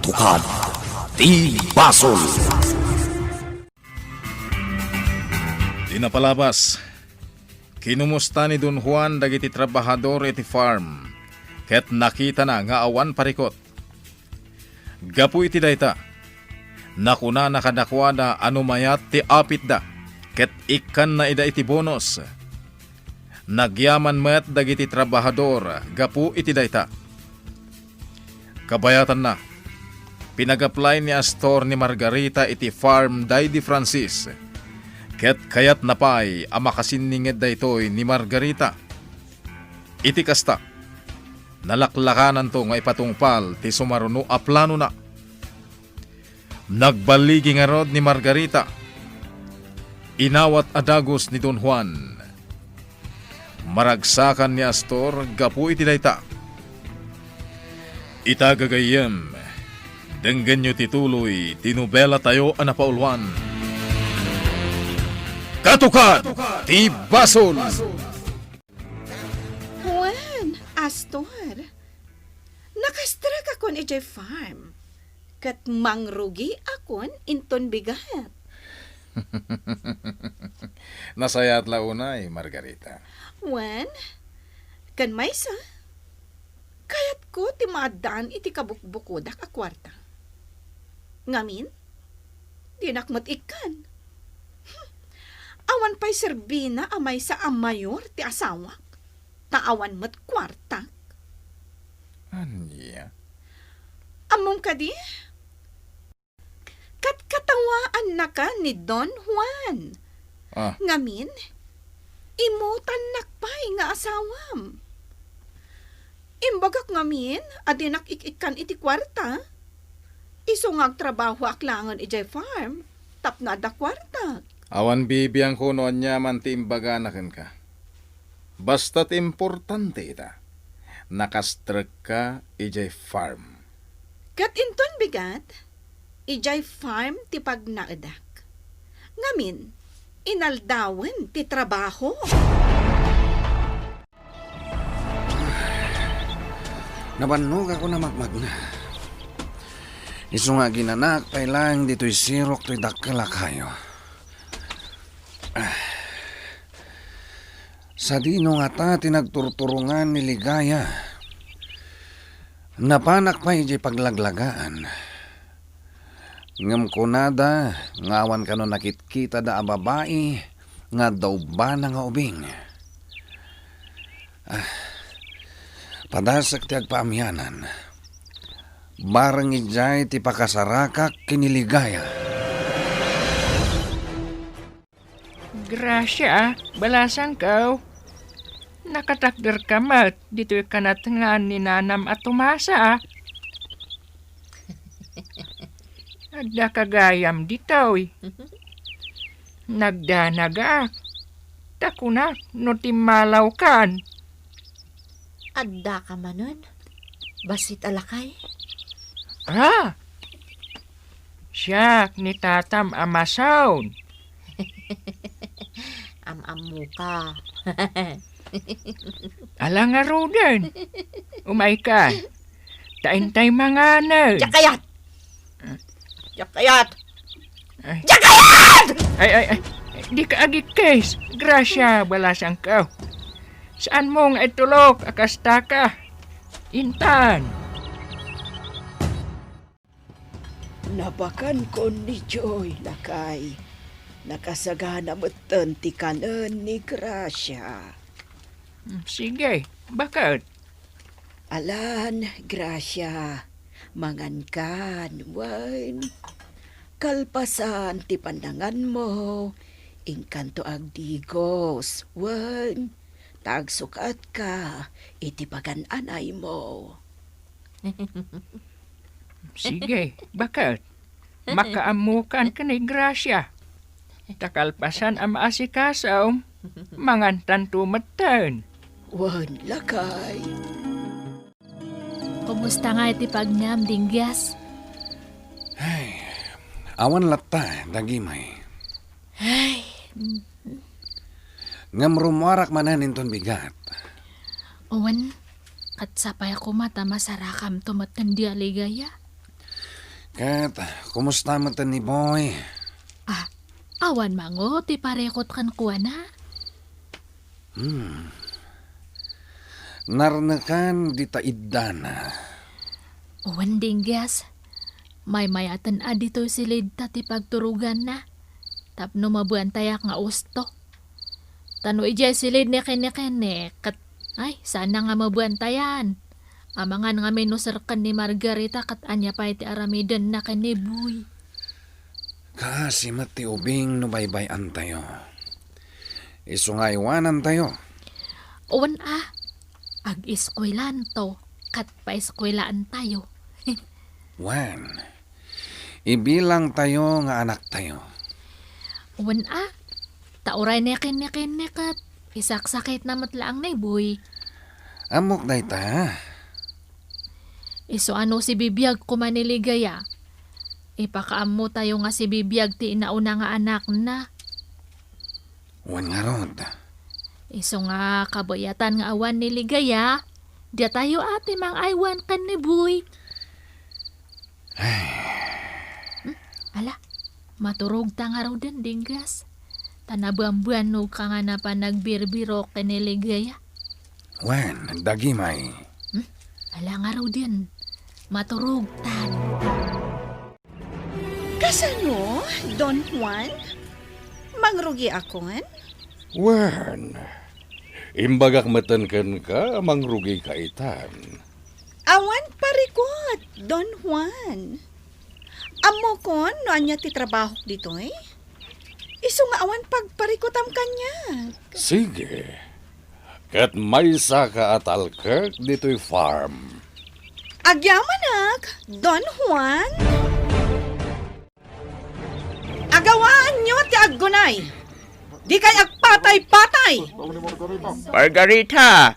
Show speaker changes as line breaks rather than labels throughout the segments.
Katukad ti Basol.
Dinapalabas, kinumusta ni Don Juan dagiti trabahador iti farm, ket nakita na nga awan parikot. Gapu iti dayta, nakuna nakadakwa da anumayat ti apit da, ket ikan na ida iti bonus. Nagyaman met dagiti trabahador, gapu iti dayta. Kabayatan na, pinag-apply ni Astor ni Margarita iti farm day di Francis. Ket kayat napay amakasininged daytoy ni Margarita. Iti kasta, nalaklakanan to nga ipatungpal ti sumaruno a plano na. Nagbaligi nga rod ni Margarita. Inawat adagos ni Don Juan. Maragsakan ni Astor gapu iti dayta. Itagagayem, denggan nyo tituloy, tinubela tayo anapaulwan. Katukad, ti Basol!
Juan, Astor, nakastrag akon iti farm. Kat mangrugi akon inton bigat.
Nasayat launay, Margarita.
Juan, kan maysa, kayat ko ti maadaan iti kabukbukodak a kwarta. Ngamin, di nakmat ikan. Awan pa'y serbina amay sa amayor ti asawak. Taawan mat kwarta.
Anya?
Among kadi? Katkatawaan na ka ni Don Juan. Ngamin, imutan nakpay nga asawam. Imbagak ngamin, adinak ikikan iti kwarta. Isungag trabaho aklangan iti farm, tapna da kwarta.
Awan bibiyang kuno niya man ti imbaganakan ka. Basta't importante ita, nakastrag ka ijay farm.
Kat inton bigat, ijay farm ti pagnaadak. Ngamin, inaldawan ti trabaho.
Nabannog ako na magmagna. Iso nga ginanak, pailang dito'y sirok to'y dakala kayo. Sa dino nga ta tinagturturungan ni Ligaya. Napanak pa iji paglaglagaan. Ngam kunada, ngawan ka no nakitkita da a babae, nga daw ba na nga ubing. Padasak ti agpaamyanan. Barang ijay ti pakasarakak kiniligaya.
Grasya, balasang kaw. Nakatakder ka mat, dito'y kanatangan ni Nanam at Tumasa. Adda kagayam dito'y. Nagdanagak. Takunak, no timalaw kan.
Adda ka manon? Basit alakay?
Siyak ni Tatam Amasawn.
Am-amu ka.
Alang nga roden. Umay ka. Taintay mga na.
Jakayat! Jakayat!
Ay.
Jakayat!
Ay. Di ka agit case. Grasya, balasang ka. Saan mong itulok, akasta ka? Intan.
Nabakan ko ni Joy lakay. Nakasagana matan ti kanan ni Gracia.
Sige, bakit?
Alan, Gracia, mangankan, wine. Kalpasan ti pandangan mo, inkanto agdigos, wine. Tagsukat ka, iti pagananay mo.
Sige, bakit? Makaamukan ka ni Gracia. Takalpasan ang maasikasaw, mangantan tumatan.
Wan lakay.
Kumusta nga iti pagnyam, Dingyas?
Ay, awan latta, dagimay.
Ay,
Ngam rumarak manan inton bigat.
Owen, katsapay ako mata masarakam tumatan di aligaya.
Kat, kumusta mo ni Boy?
Awan mango, ti parekot kan kuha na.
Narnakan di taidana.
Uwan dinggas. May mayatan adito silid ta ti pagturugan na. Tapno mabuan tayak nga usto. Tano ija silid ni kene kat ay sana nga mabuan tayan. Amangan nga menuserkan ni Margarita kat anya pa iti aramidan na kanibuy.
Kasi mati ubing nubaybayan tayo. Isungaywanan tayo.
Uwan ag-iskwelan to. Kat pa iskwelaan tayo.
Wan, ibilang tayo nga anak tayo.
Uwan tauray neken kat. Isaksakit na matlaang na boy.
Amok day ta.
Iso ano si bibiyag kumaniligaya. Ipakaammo tayo nga si bibiyag ti inauna nga anak na.
Wan nga rod.
Iso nga kabayatan nga awan ni ligaya. Di tayo ate mang aywan kan ni buy. Ala, maturog ta nga raw din dinggas. Tanabambuan no ka nga na pa nagbirbiro kaniligaya.
Wan, dagimay.
Ala nga raw din. Maturog tan.
Kasano, Don Juan? Mangrugi ako, han?
Wan, imbagak matankan ka, mangrugi ka itan.
Awan parikot, Don Juan. Amo kon, no anya ti trabaho dito eh? Iso nga awan pagparikotam kanya.
Sige, kat may saka at alkak dito'y farm.
Agyamanak, Don Juan. Agawaan nyo ti aggunay. Di kay agpatay-patay.
Margarita,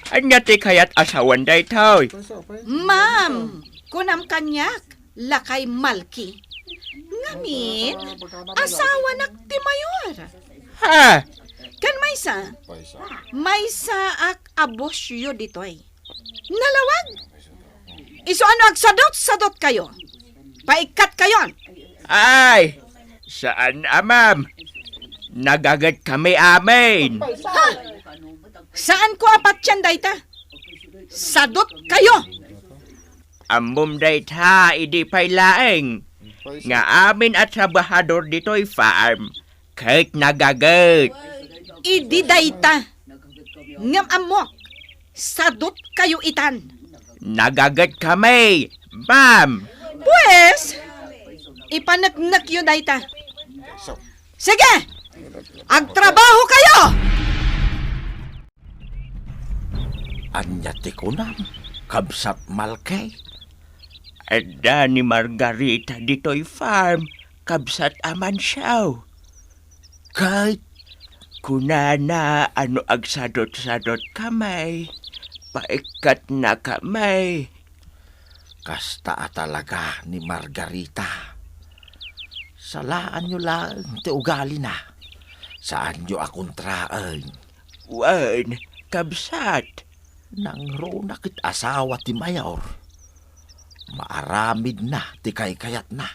anya ti kayat asawan day tayo.
Ma'am, kunam kanyak, lakay malki. Ngamin, asawa nak ti mayor.
Ha?
Kan maysa ak abosyo ditoy. Nalawag. Iso ano agsadot-sadot kayo. Paikat kayon.
Ay, saan amam? Nagagat kami amin.
Ha? Saan ko apat yan, dayta? Sadot kayo.
Amom dayta, idi pay laeng. Nga amin at trabahador dito'y farm. Kahit nagagat.
Idi dayta. Ngam amok. Sadot kayo itan.
Nagagat kami, ma'am.
Pues, ipanagnak yun, dayta. Sige! Agtrabaho kayo!
Anya ti kunam, kabsat malkay.
Ada ni Margarita dito'y farm. Kabsat aman siyaw. Kahit kunana ano agsadot-sadot kamay. Paikat na kamay.
Kasta talaga ni Margarita. Salaan nyo lang ti ugali na. Saan nyo akontraan?
Wan, kabsat.
Nang ro nakit asawa ti mayor. Maaramid na ti kayat na.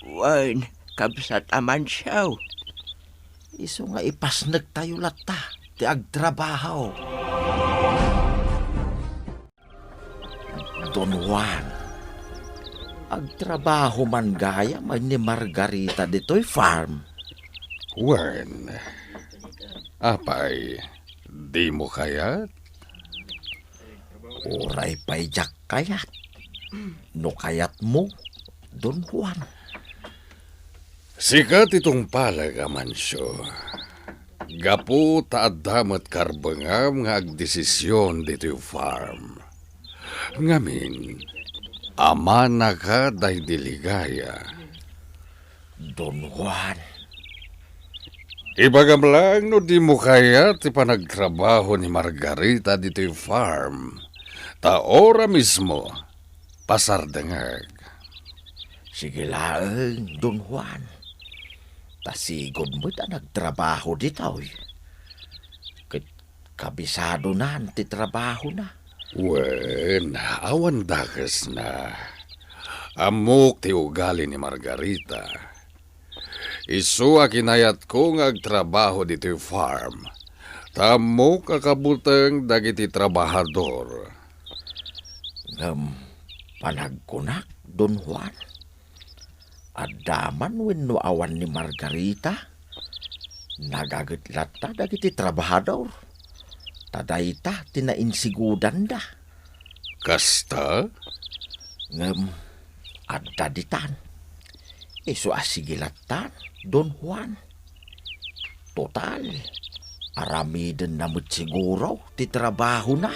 Wan, kabsat aman siyaw.
Iso nga ipasnag tayo lata ti agtrabaho. Don Juan, agtrabaho man gaya man ni Margarita dito'y farm.
Wan, apay, di mo kayat?
Oray pa'y jak kayat. No kayat mo, Don Juan.
Sikat itong palaga mansyo. Gapu taadamat karbangam nga agdesisyon dito'y farm. Ngamin, ama na ka day diligaya.
Don Juan,
Ibagam lang no di mo kaya ti panagtrabaho ni Margarita dito'y farm. Ta ora mismo, pasardangag.
sige lang, Don Juan. Tasigod mo ta nagtrabaho dito'y. Kabisado na ti trabaho na.
Wen, awan dakas na. Amok ti ugali ni Margarita. Isu akinayat ko nga agtrabaho dito farm. Tamo kakabuteng dagiti trabahador.
Panagkunak, Don Juan. Adaman wenno awan ni Margarita. Nagagitlat ta dagiti trabahador. Tadayta tinainsigudan da.
Kasta?
Adda ditan. Isu asigilatan, Don Juan. Total, aramiden namut siguro ti trabaho na.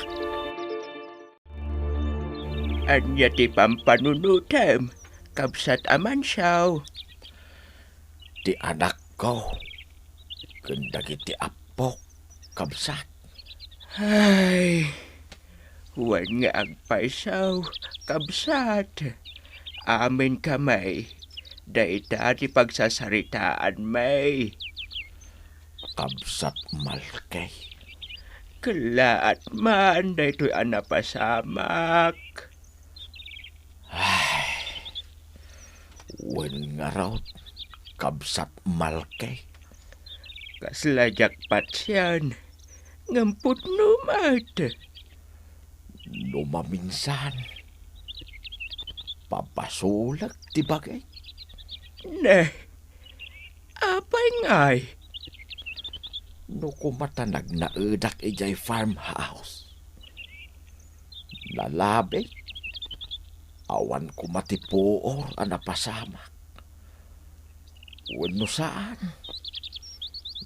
Anya ti pampanunutem, kabsat aman siyaw.
Ti anak ko, kundagi ti apok, kabsat.
Ay, huwag nga agpaisaw, kabsat. Amin kamay, daita ti pagsasaritaan may.
Kabsat malkay.
Kalaat man, daytoy anapasamak.
Wen nga raw, kabsat malkay.
Kaslajak patsyan, ngamput numat.
Lumaminsan. Papasulag ti bagay.
Ne, apay ngay?
No kumatanag na edak ijay farmhouse. Lalabi. Awan kumatipuor anapasamak. Wano saan?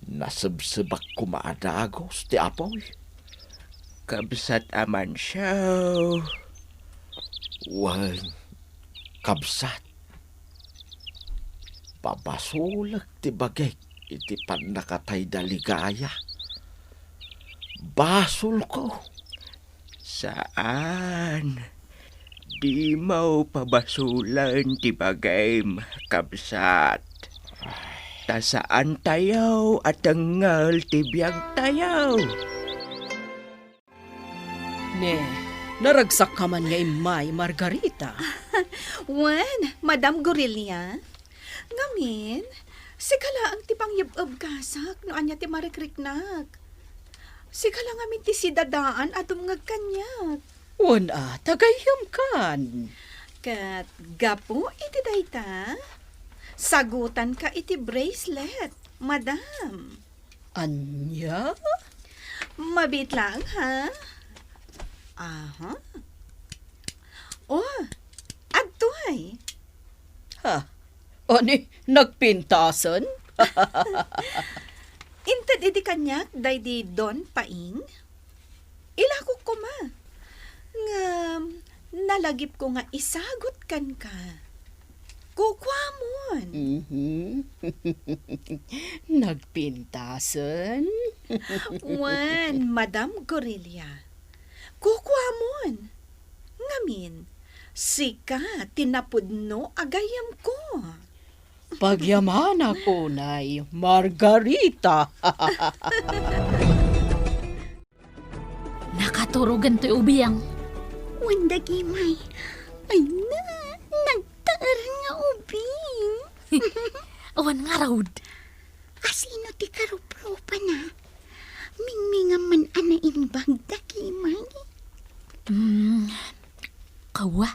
Nasabsabak kumaadagos ti apoy.
Kabsat aman siyaw.
Wan, kabsat. Papasulag ti bagay iti panakatay daligaya. Basol ko.
Saan? Di mau pabasulan ti bagay kabsat. Ta saan tayaw at tangal ti biyag tayaw.
Ne, naragsak ka man nga imay, Margarita.
Wen, Madam Gorilla. Ngamin, sikala ang tipang yab-ab kasak no anya ti marikriknak. Sikala ngamin ti sidadaan at umngag kanyak.
Una, tagayam kan.
Kat gapo iti dayta. Sagutan ka iti bracelet, Madam.
Anya?
Mabit lang, ha? Aha. Oh, adtoy.
Ha? Ani, nagpintasan?
Inted iti kanyak, day di Don Paing. Ilakok ko ma. Nga, nalagip ko nga isagot kan ka. Kukwamon.
Nagpintasan?
Wan, Madam Gorilla. Kukwamon. Ngamin, sika tinapudno agayam ko.
Pagyaman ako na'y Margarita.
Nakaturugan to'y ubiyang.
Wanda gimay. Ay na, nagtaar nga ubing.
Awan nga raud.
Asino ti karupropa na? Mingminga man anain bagda gimay.
Kawa.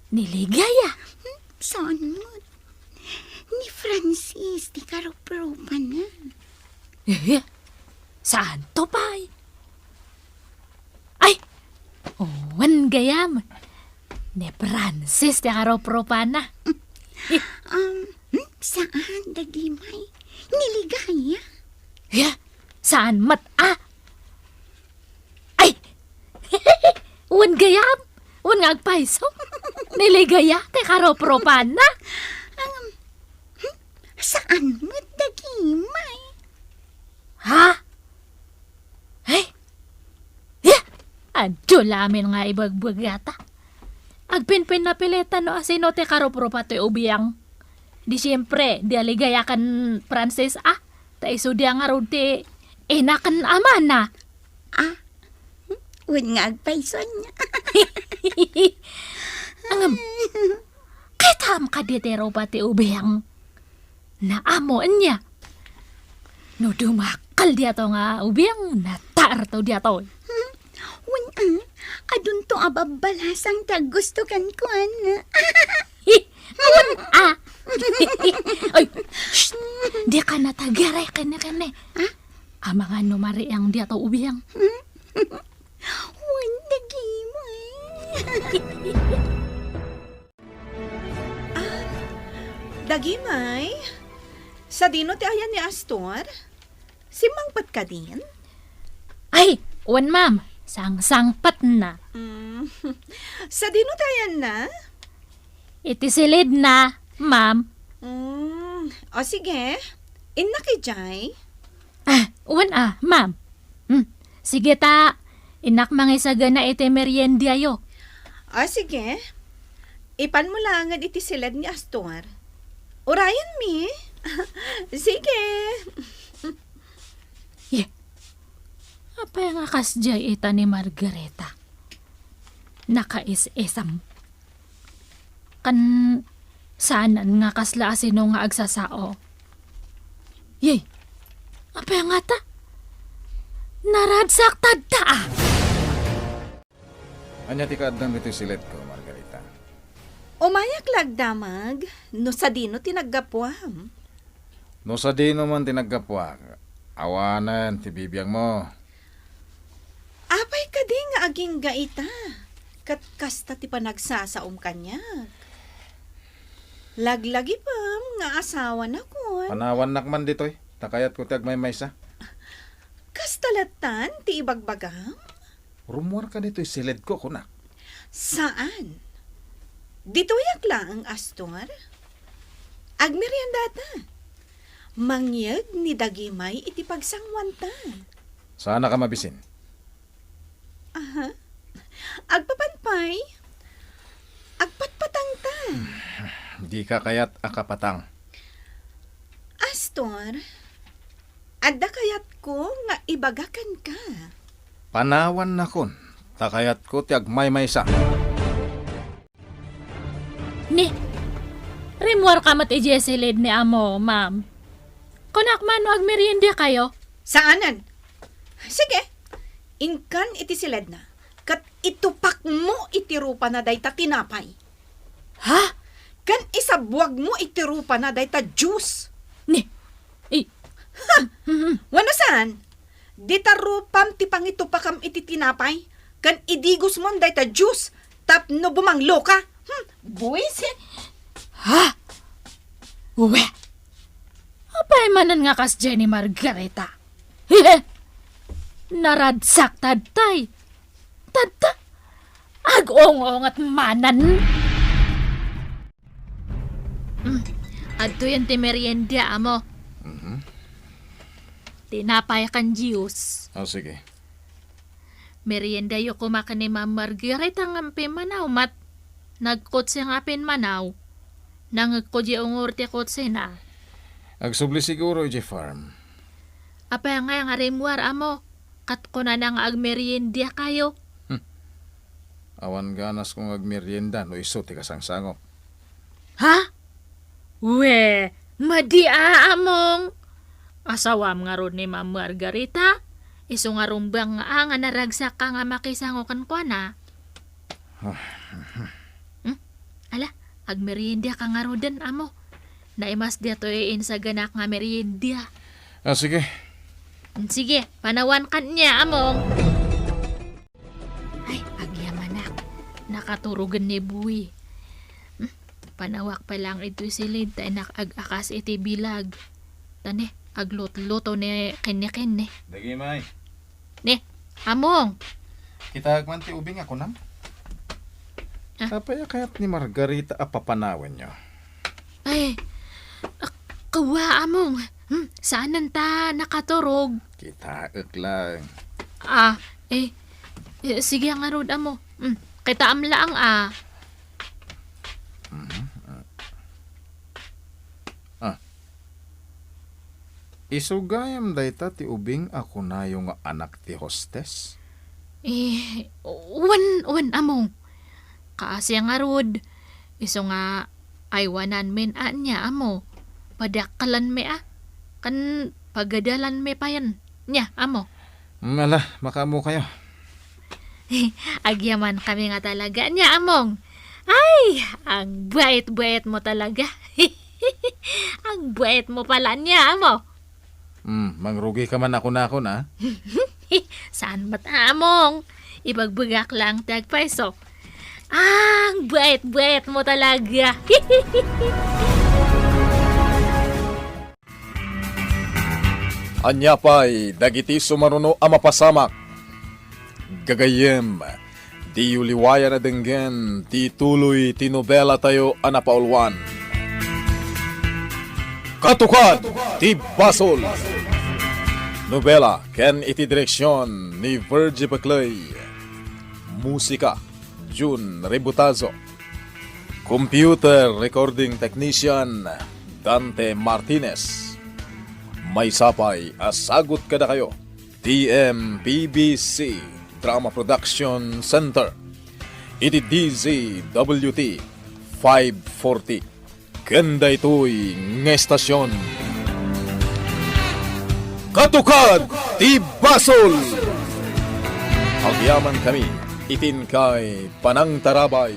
Niligaya.
Saan mo? Ni Francis ti karupropa na.
Saan to pa'y? Ay! Owan gayam. Ni Francis ti karopropana.
Saan dagimay? Niligaya?
Saan mat Ay! Uwan gayam. Uwan ngagpaiso. Niligaya ti karopropana.
Saan mo dagimay?
Ha? Ay! Adyo lamin nga ibagbagata. Agpinpin na pileta no asino te karopropa te ubiyang. Di siyempre, di aligaya kan Francis Ta iso di nga ron te enakan ama na.
Uwan nga agpaiso niya.
Angam, kitam ka di tero pati ubiyang naamo niya. No dumakal dia to nga ubiyang natar to dia to.
Wan adun to ababalasang tag gusto kan ko ana.
Awan Ay, shh, di ka natagare kene. Amangan no mari ang dia to ubiyang.
Wan dagimay.
Dagimay, sa dino ti ayan ni Astor? Si Mangpat ka din?
Ay, uwan ma'am, sang-sangpat na.
Sa dino ti ayan na?
Iti silid na, ma'am.
O sige, inna ki Jai.
Uwan ma'am. Sige ta, inak mangisaga na iti merienda yo.
O sige, ipan mo lang iti silid ni Astor. Urayan mi. Sige.
Apa yang akas jay ita ni Margareta? Nakais-isam. Kan saanan nga kasla asino nga agsasao. Yay, apa yang ata? Naradsak tadta
Anya ti kaaddan dito silid ko, Margarita.
Umayak lagdamag, no sa dino tinaggapuam.
No sa di naman tinagkapwa, awanan ti bibiyang mo.
Apay ka di nga aging gaita. Kat kasta ti panagsasaom kanya. Laglagi pam nga asawa na kon.
Panawan nakman dito'y, takayat ko ti agmaymaysa.
Kastalatan ti ibagbagam.
Rumor ka dito'y silid ko, kunak.
Saan? Ditoyak lang ang Astor. Agmeriendata. Mangyag ni Dagimay iti pagsangwanta.
Sana ka mabisin.
Agpapanpay. Agpatpatang ta.
Di ka kayat akapatang.
Astor, adda kayat ko nga ibagakan ka.
Panawan na kon, takayat ko ti agmaymaysa.
Ni, rimwar ka mat ijesilid ni amo, ma'am. Kunak man no agmerienda kayo.
Saanan? Sige. Inkan iti silid na. Kat itupak mo iti rupa na dayta tinapay.
Ha?
Kan isabuag mo iti rupa na dayta juice.
Ni,
Wano saan? Dita rupam ti pangitupakam iti tinapay. Kan idigos mo dayta juice. Tapno bumanglo ka. Buwisit.
ha? Uwe. Apay manan nga kas Jenny Margareta. Hehe. Naradsak tadtay. Tadta. Ag-ong-ong at manan. Adto yan ti merienda, amo. Tinapay kan juice.
Sige.
Merienda yo kumakan ni Ma'am Margareta ngampi manaw mat. Nagkotse nga pin manaw. Nangagkodya ungurti kotse na.
Agsubli siguro, iti farm.
Apa nga rimwar, amo. Kat ko na nang agmerienda kayo.
Awan ganas kong agmerienda no iso ti kasangsangok.
Ha? We, madia among. Asawam nga ron ni Ma'am Margarita. Iso nga rumbang nga naragsak ka nga makisangokan ko na. Ala, agmerienda ka nga rodan, amo. Naimas dia to sa ganak nga merienda.
Sige.
Sige, panawan kan niya, among. Ay, agyaman nakaturugan ni Buwi. Panawak pa lang ito silid, tayo nakag-akas iti bilag. Tane, aglut-luto ni kene-kene.
Dagimay.
Ne, among.
Kita agmanti ubing ako nam. Apaya kayat ni Margarita apapanawan nyo.
Ay, kawa among. Saanan ta nakaturog?
Kita lang.
Sige nga rod amo. Kita amlaang
Isugayam dayta ti ubing ako na yung anak ti hostess.
Wan among. Kaasya nga rod. Iso nga aywanan men niya amo. Padakalan me Kan pagadalan me pa yan. Nya, amo.
Ala, makamo kayo.
Agyaman kami nga talaga niya, among. Ay, ang bait-bait mo talaga. Ang bait mo pala niya, amo.
Mangrugi ka man ako na.
Saan ba't among? Ibagbagak lang tagpaiso. Ang bait-bait mo talaga.
Anya pa'y dagiti sumaruno ang mapasamak. Gagayem, di uliwaya na denggen, ti tuloy tinobela tayo anapaulwan. Katukad, ti Basol. Nobela, ken iti direksyon ni Virgie Baclay. Musika, June Rebutazo. Computer recording technician, Dante Martinez. May sapay, asagot kada kayo. TMPBC Drama Production Center. Iti DZWT 540. Ganda ito'y ngestasyon. Katukad ti Basol. Agyaman kami, itin kay Panang Tarabay.